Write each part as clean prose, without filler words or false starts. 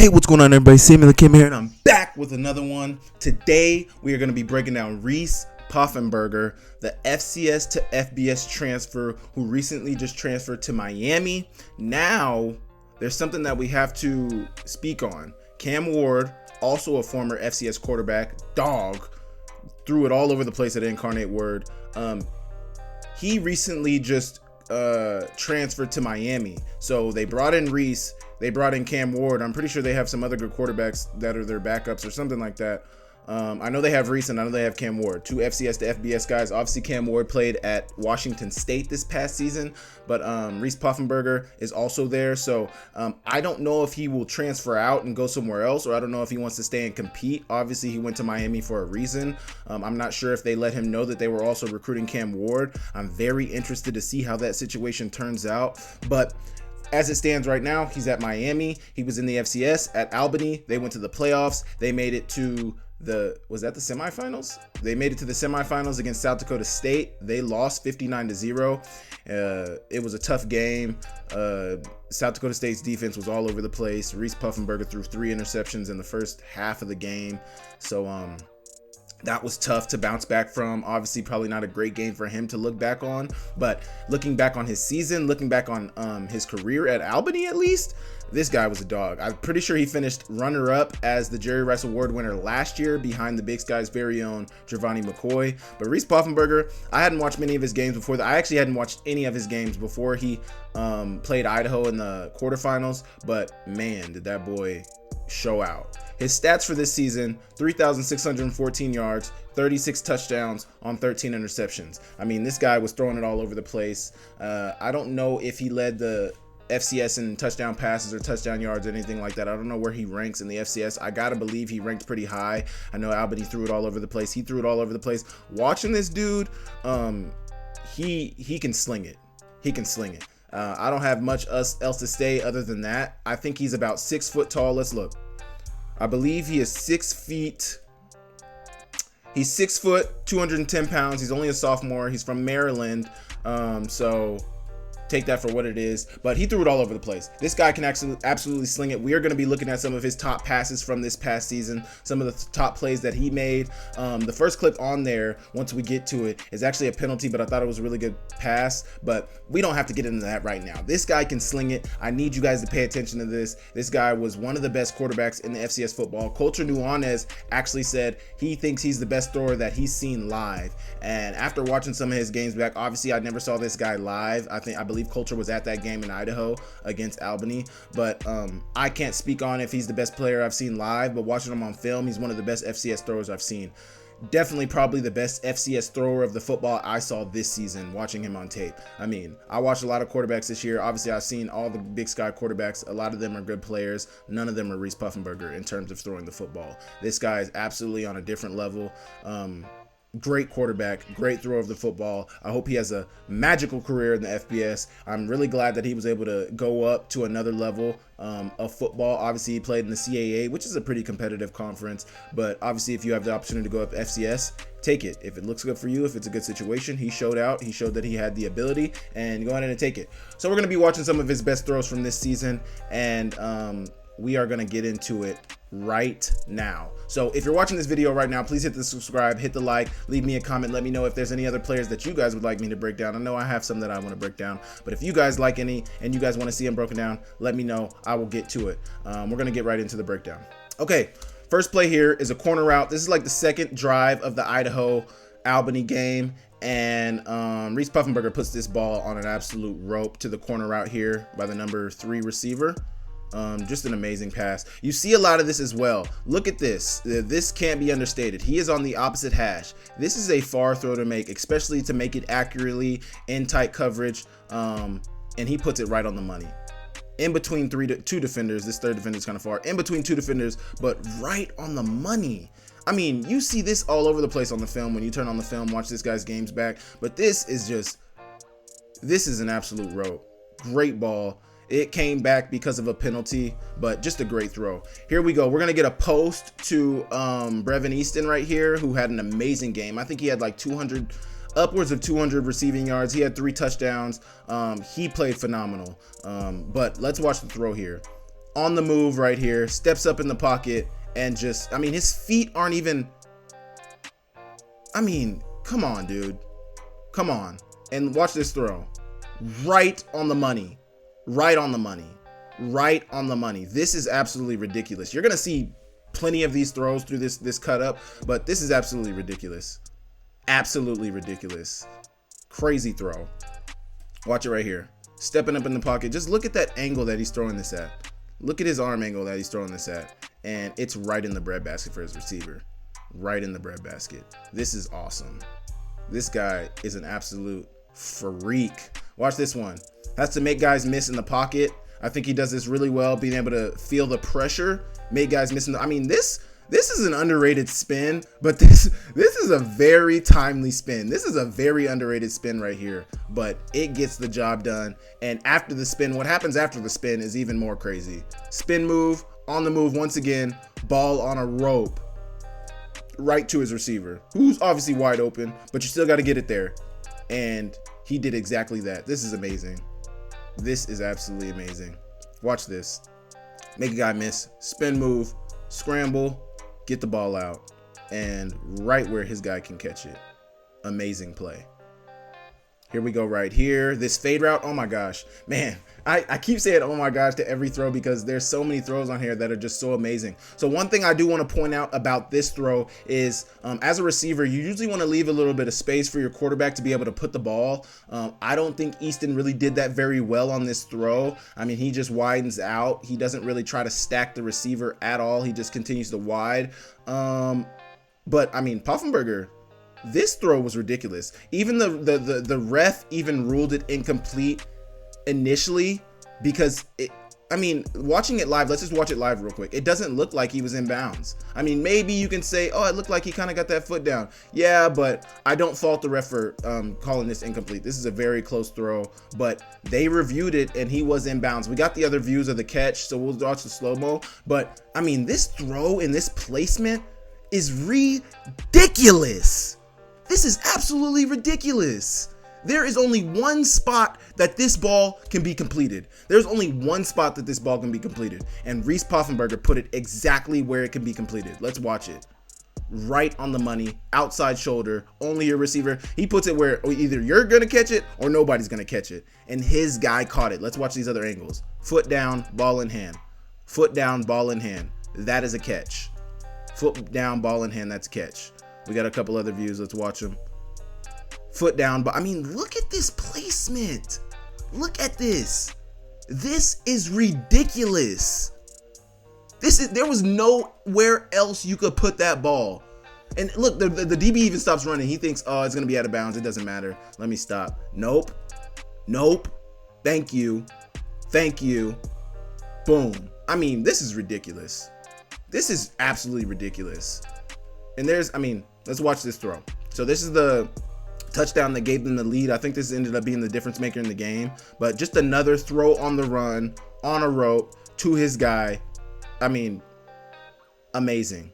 Hey, what's going on, everybody? Samuel Kim here, and I'm back with another one. Today, we are going to be breaking down Reese Poffenbarger, the FCS to FBS transfer who recently just transferred to Miami. Now, there's something that we have to speak on. Cam Ward, also a former FCS quarterback, dog, threw it all over the place at Incarnate Word. He recently just transferred to Miami. So they brought in Reese. They brought in Cam Ward. I'm pretty sure they have some other good quarterbacks that are their backups or something like that. I know they have Reese and I know they have Cam Ward. Two FCS to FBS guys. Obviously, Cam Ward played at Washington State this past season, but Reese Poffenbarger is also there. So I don't know if he will transfer out and go somewhere else, or I don't know if he wants to stay and compete. Obviously, he went to Miami for a reason. I'm not sure if they let him know that they were also recruiting Cam Ward. I'm very interested to see how that situation turns out. But as it stands right now, he's at Miami. He was in the FCS at Albany. They went to the playoffs. They made it to the semifinals? They made it to the semifinals against South Dakota State. They lost 59-0. It was a tough game. South Dakota State's defense was all over the place. Reese Poffenbarger threw 3 interceptions in the first half of the game. So, that was tough to bounce back from. Obviously, probably not a great game for him to look back on, but looking back on his season, looking back on his career at Albany, at least, this guy was a dog. I'm pretty sure he finished runner-up as the Jerry Rice Award winner last year behind the Big Sky's very own Giovanni McCoy. But Reese Poffenbarger, I hadn't watched many of his games before. I actually hadn't watched any of his games before he played Idaho in the quarterfinals, but man, did that boy show out. His stats for this season: 3,614 yards, 36 touchdowns on 13 interceptions. I mean, this guy was throwing it all over the place. I don't know if he led the FCS in touchdown passes or touchdown yards or anything like that. I don't know where he ranks in the FCS. I gotta believe he ranked pretty high. I know Albany threw it all over the place. He threw it all over the place. Watching this dude, he can sling it. He can sling it. I don't have much else to say other than that. I think he's about 6 foot tall. Let's look. I believe he is 6 feet. He's 6 foot, 210 pounds. He's only a sophomore. He's from Maryland. So take that for what it is, but he threw it all over the place. This guy can actually absolutely sling it. We are going to be looking at some of his top passes from this past season, some of the top plays that he made. The first clip on there, once we get to it, is actually a penalty, but I thought it was a really good pass, but we don't have to get into that right now. This guy can sling it. I need you guys to pay attention to this. This guy was one of the best quarterbacks in the FCS football. Coulter Nuanez actually said he thinks he's the best thrower that he's seen live, and after watching some of his games back, obviously I never saw this guy live. I believe Coulter was at that game in Idaho against Albany, but I can't speak on if he's the best player I've seen live, but watching him on film, he's one of the best FCS throwers I've seen. Definitely probably the best FCS thrower of the football I saw this season, watching him on tape. I mean, I watched a lot of quarterbacks this year. Obviously, I've seen all the Big Sky quarterbacks. A lot of them are good players. None of them are Reese Poffenbarger in terms of throwing the football. This guy is absolutely on a different level. Great quarterback, great thrower of the football. I hope he has a magical career in the FBS. I'm really glad that he was able to go up to another level of football. Obviously, he played in the CAA, which is a pretty competitive conference, but obviously if you have the opportunity to go up to FCS, take it. If it looks good for you, if it's a good situation, he showed out. He showed that he had the ability, and go ahead and take it. So we're going to be watching some of his best throws from this season, and we are going to get into it right now. So if you're watching this video right now, please hit the subscribe, hit the like, leave me a comment, let me know if there's any other players that you guys would like me to break down. I know I have some that I want to break down, but if you guys like any and you guys want to see them broken down, let me know. I will get to it. We're going to get right into the breakdown. Okay, first play here is a corner route. This is like the second drive of the Idaho Albany game, and Reese Poffenbarger puts this ball on an absolute rope to the corner route here by the number 3 receiver. Just an amazing pass. You see a lot of this as well. Look at this. This can't be understated. He is on the opposite hash. This is a far throw to make, especially to make it accurately in tight coverage. And he puts it right on the money. In between two defenders. This third defender is kind of far. In between 2 defenders, but right on the money. I mean, you see this all over the place on the film when you turn on the film, watch this guy's games back. But this is an absolute rope. Great ball. It came back because of a penalty, but just a great throw. Here we go. We're going to get a post to Brevin Easton right here, who had an amazing game. I think he had like upwards of 200 receiving yards. He had 3 touchdowns. He played phenomenal. But let's watch the throw here. on the move right here, steps up in the pocket, and just, I mean, his feet aren't even, I mean, come on, dude. Come on. And watch this throw. Right on the money. Right on the money. Right on the money. This is absolutely ridiculous. You're going to see plenty of these throws through this cut up, but this is absolutely ridiculous. Absolutely ridiculous. Crazy throw. Watch it right here. Stepping up in the pocket. Just look at that angle that he's throwing this at. Look at his arm angle that he's throwing this at. And it's right in the breadbasket for his receiver. Right in the breadbasket. This is awesome. This guy is an absolute freak. Watch this one. Has to make guys miss in the pocket. I think he does this really well, being able to feel the pressure, make guys miss in the, I mean, this is an underrated spin, but this is a very timely spin. This is a very underrated spin right here, but it gets the job done. And after the spin, what happens after the spin is even more crazy. Spin move, on the move once again, ball on a rope, right to his receiver, who's obviously wide open, but you still got to get it there. And he did exactly that. This is amazing. This is absolutely amazing. Watch this. Make a guy miss, spin move, scramble, get the ball out, and right where his guy can catch it. Amazing play. Here we go right here. This fade route, oh my gosh. Man, I keep saying oh my gosh to every throw because there's so many throws on here that are just so amazing. So one thing I do want to point out about this throw is as a receiver, you usually want to leave a little bit of space for your quarterback to be able to put the ball. I don't think Easton really did that very well on this throw. I mean, he just widens out. He doesn't really try to stack the receiver at all. He just continues to wide. But I mean, Poffenbarger, this throw was ridiculous. Even the ref even ruled it incomplete initially because I mean, watching it live, let's just watch it live real quick. It doesn't look like he was in bounds. I mean, maybe you can say, oh, it looked like he kind of got that foot down. Yeah, but I don't fault the ref for calling this incomplete. This is a very close throw, but they reviewed it and he was in bounds. We got the other views of the catch, so we'll watch the slow-mo. But I mean, this throw and this placement is ridiculous. This is absolutely ridiculous. There is only one spot that this ball can be completed. There's only one spot that this ball can be completed. And Reese Poffenbarger put it exactly where it can be completed. Let's watch it. Right on the money, outside shoulder, only your receiver. He puts it where either you're going to catch it or nobody's going to catch it. And his guy caught it. Let's watch these other angles. Foot down, ball in hand. Foot down, ball in hand. That is a catch. Foot down, ball in hand, that's a catch. We got a couple other views. Let's watch them. Foot down, but I mean, look at this placement. Look at this. This is ridiculous. There was nowhere else you could put that ball. And look, the DB even stops running. He thinks, oh, it's going to be out of bounds. It doesn't matter. Let me stop. Nope. Nope. Thank you. Thank you. Boom. I mean, this is ridiculous. This is absolutely ridiculous. And I mean, let's watch this throw. So this is the touchdown that gave them the lead. I think this ended up being the difference maker in the game. But just another throw on the run, on a rope, to his guy. I mean, amazing.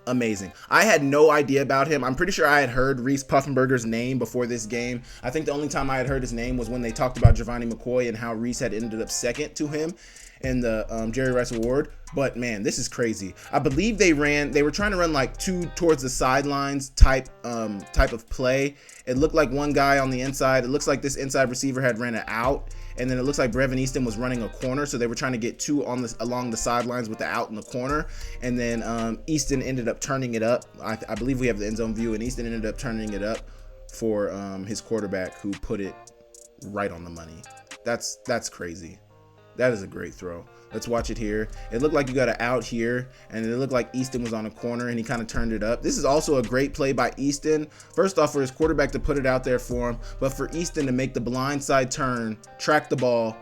Amazing. I had no idea about him. I'm pretty sure I had heard Reese Poffenbarger's name before this game. I think the only time I had heard his name was when they talked about Giovanni McCoy and how Reese had ended up second to him in the Jerry Rice Award. But man, this is crazy. I believe they were trying to run like two towards the sidelines type of play. It looked like one guy on the inside. It looks like this inside receiver had ran it out. And then it looks like Brevin Easton was running a corner, so they were trying to get two along the sidelines with the out in the corner. And then Easton ended up turning it up. I believe we have the end zone view, and Easton ended up turning it up for his quarterback, who put it right on the money. That's crazy. That is a great throw. Let's watch it here. It looked like you got an out here, and it looked like Easton was on a corner, and he kind of turned it up. This is also a great play by Easton. First off, for his quarterback to put it out there for him, but for Easton to make the blind side turn, track the ball,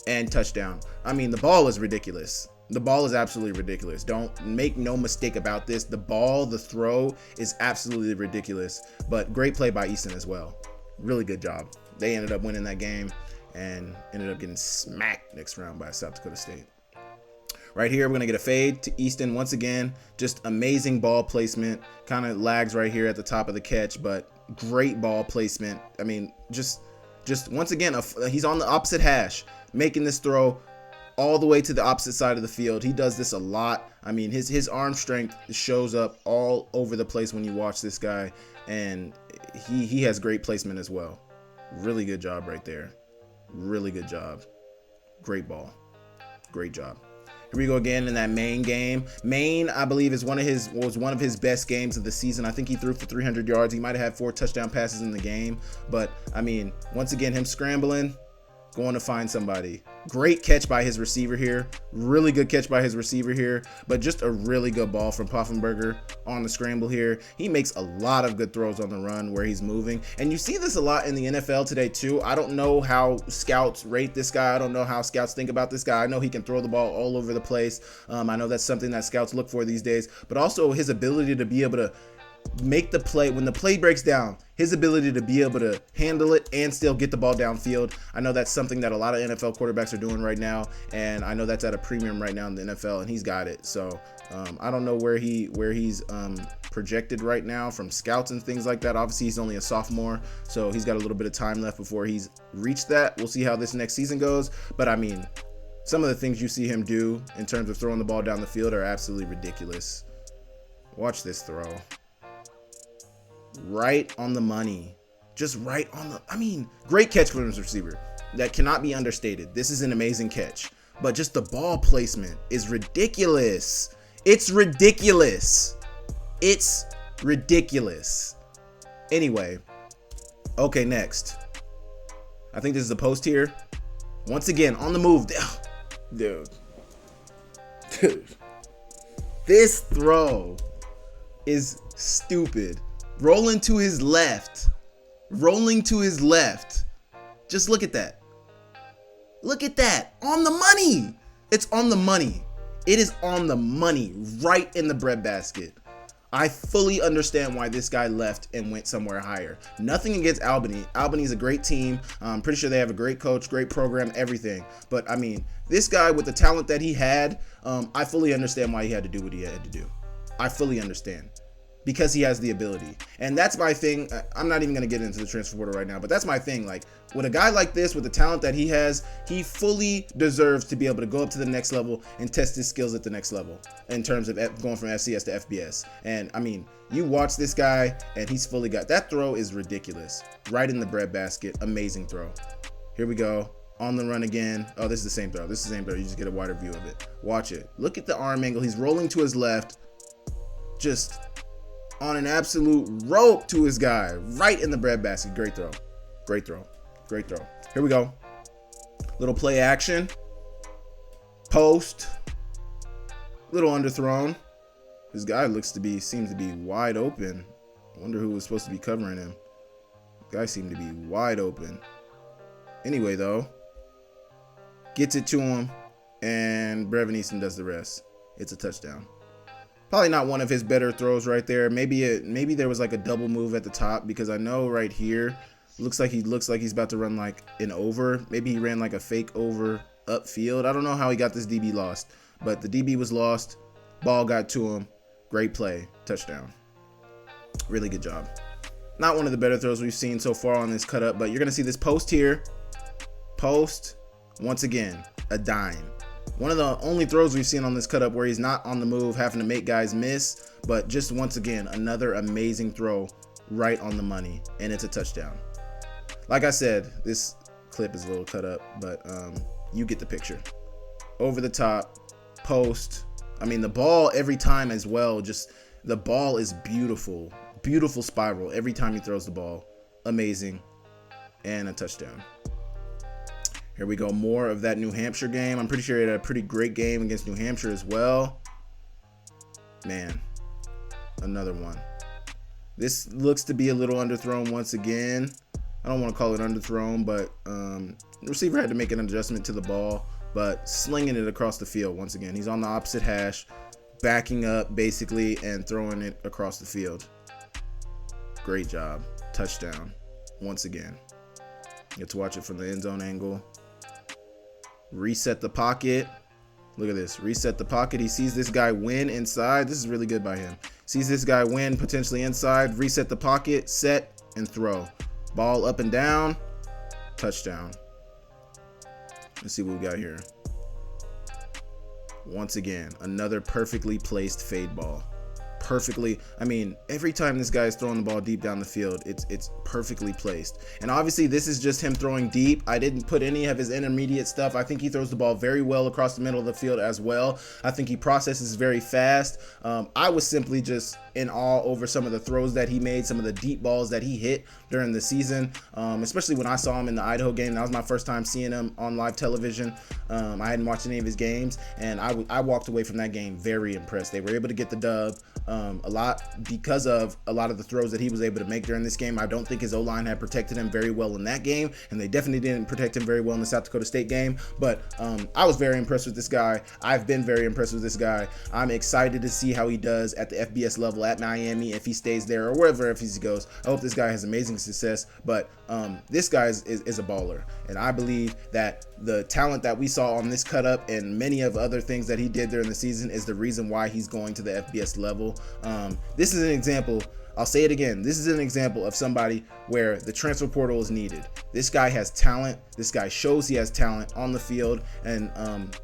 and touchdown. I mean, the ball is ridiculous. The ball is absolutely ridiculous. Don't make no mistake about this. The throw is absolutely ridiculous, but great play by Easton as well. Really good job. They ended up winning that game and ended up getting smacked next round by South Dakota State. Right here, we're going to get a fade to Easton once again. Just amazing ball placement. Kind of lags right here at the top of the catch, but great ball placement. I mean, just once again, he's on the opposite hash, making this throw all the way to the opposite side of the field. He does this a lot. I mean, his arm strength shows up all over the place when you watch this guy, and he has great placement as well. Really good job right there. Really good job. Great ball. Great job. Here we go again in that Maine game. Maine, I believe, was one of his best games of the season. I think he threw for 300 yards. He might have had 4 touchdown passes in the game. But, I mean, once again, him scrambling, going to find somebody. Great catch by his receiver here. Really good catch by his receiver here. But just a really good ball from Poffenbarger on the scramble here. He makes a lot of good throws on the run where he's moving. And you see this a lot in the NFL today too. I don't know how scouts rate this guy. I don't know how scouts think about this guy. I know he can throw the ball all over the place. I know that's something that scouts look for these days. But also his ability to be able to make the play when the play breaks down, his ability to be able to handle it and still get the ball downfield. I know that's something that a lot of NFL quarterbacks are doing right now, and I know that's at a premium right now in the NFL, and he's got it. So I don't know where he's projected right now from scouts and things like that. Obviously he's only a sophomore, so he's got a little bit of time left before he's reached that. We'll see how this next season goes, but I mean, some of the things you see him do in terms of throwing the ball down the field are absolutely ridiculous. Watch this throw. Right on the money. Just right on the, I mean, great catch from his receiver. That cannot be understated. This is an amazing catch. But just the ball placement is ridiculous. It's ridiculous. It's ridiculous. Anyway. Okay, next. I think this is the post here. Once again, on the move. Dude. This throw is stupid. Rolling to his left. Just look at that. Look at that. On the money. It's on the money. It is on the money. Right in the breadbasket. I fully understand why this guy left and went somewhere higher. Nothing against Albany. Albany's a great team. I'm pretty sure they have a great coach, great program, everything. But, I mean, this guy with the talent that he had, I fully understand why he had to do what he had to do. I fully understand. Because he has the ability. And that's my thing. I'm not even going to get into the transfer portal right now, but that's my thing. Like, with a guy like this, with the talent that he has, he fully deserves to be able to go up to the next level and test his skills at the next level in terms of going from FCS to FBS. And, I mean, you watch this guy, and he's fully got... That throw is ridiculous. Right in the breadbasket. Amazing throw. Here we go. On the run again. Oh, this is the same throw. You just get a wider view of it. Watch it. Look at the arm angle. He's rolling to his left. Just... on an absolute rope to his guy, right in the breadbasket. Great throw. Great throw. Great throw. Here we go. Little play action. Post. Little underthrown. This guy seems to be wide open. I wonder who was supposed to be covering him. The guy seemed to be wide open. Anyway, though, gets it to him, and Brevin Easton does the rest. It's a touchdown. Probably not one of his better throws right there. Maybe there was like a double move at the top, because I know right here looks like he's about to run like an over. Maybe he ran like a fake over upfield. I don't know how he got this DB lost, but the DB was lost. Ball got to him. Great play. Touchdown. Really good job. Not one of the better throws we've seen so far on this cut up, but you're going to see this post here. Post. Once again, a dime. One of the only throws we've seen on this cut up where he's not on the move, having to make guys miss, but just once again, another amazing throw right on the money, and it's a touchdown. Like I said, this clip is a little cut up, but you get the picture. Over the top, post. I mean, the ball every time as well, just the ball is beautiful. Beautiful spiral every time he throws the ball. Amazing. And a touchdown. Here we go. More of that New Hampshire game. I'm pretty sure he had a pretty great game against New Hampshire as well. Man, another one. This looks to be a little underthrown once again. I don't want to call it underthrown, but the receiver had to make an adjustment to the ball, but slinging it across the field once again. He's on the opposite hash, backing up basically and throwing it across the field. Great job. Touchdown once again. Get to watch it from the end zone angle. Reset the pocket. Look at this. Reset the pocket. He sees this guy win inside. This is really good by him. Sees this guy win potentially inside. Reset the pocket. Set and throw. Ball up and down. Touchdown. Let's see what we got here. once again, another perfectly placed fade ball. Perfectly, I mean, every time this guy is throwing the ball deep down the field, it's perfectly placed. And obviously this is just him throwing deep. I didn't put any of his intermediate stuff. I think he throws the ball very well across the middle of the field as well. I think he processes very fast. I was simply just in awe over some of the throws that he made, some of the deep balls that he hit during the season, especially when I saw him in the Idaho game. That was my first time seeing him on live television. I hadn't watched any of his games, and I walked away from that game very impressed. They were able to get the dub a lot because of a lot of the throws that he was able to make during this game. I don't think his O-line had protected him very well in that game, and they definitely didn't protect him very well in the South Dakota State game. But I was very impressed with this guy. I've been very impressed with this guy. I'm excited to see how he does at the FBS level at Miami, if he stays there or wherever if he goes. I hope this guy has amazing success. But this guy is a baller, and I believe that the talent that we saw on this cut up and many of other things that he did during the season is the reason why he's going to the FBS level. This is an example. I'll say it again. This is an example of somebody where the transfer portal is needed. This guy has talent. This guy shows he has talent on the field, and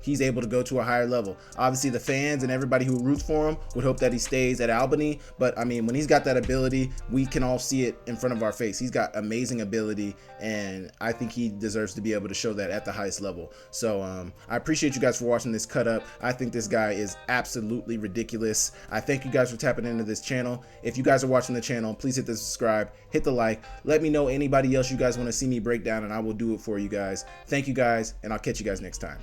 he's able to go to a higher level. Obviously, the fans and everybody who roots for him would hope that he stays at Albany, but I mean, when he's got that ability, we can all see it in front of our face. He's got amazing ability, and I think he deserves to be able to show that at the highest level. So I appreciate you guys for watching this cut up. I think this guy is absolutely ridiculous. I thank you guys for tapping into this channel. If you guys are watching the channel, please hit the subscribe, hit the like. Let me know anybody else you guys want to see me break down, and I will do it for you guys. Thank you guys, and I'll catch you guys next time.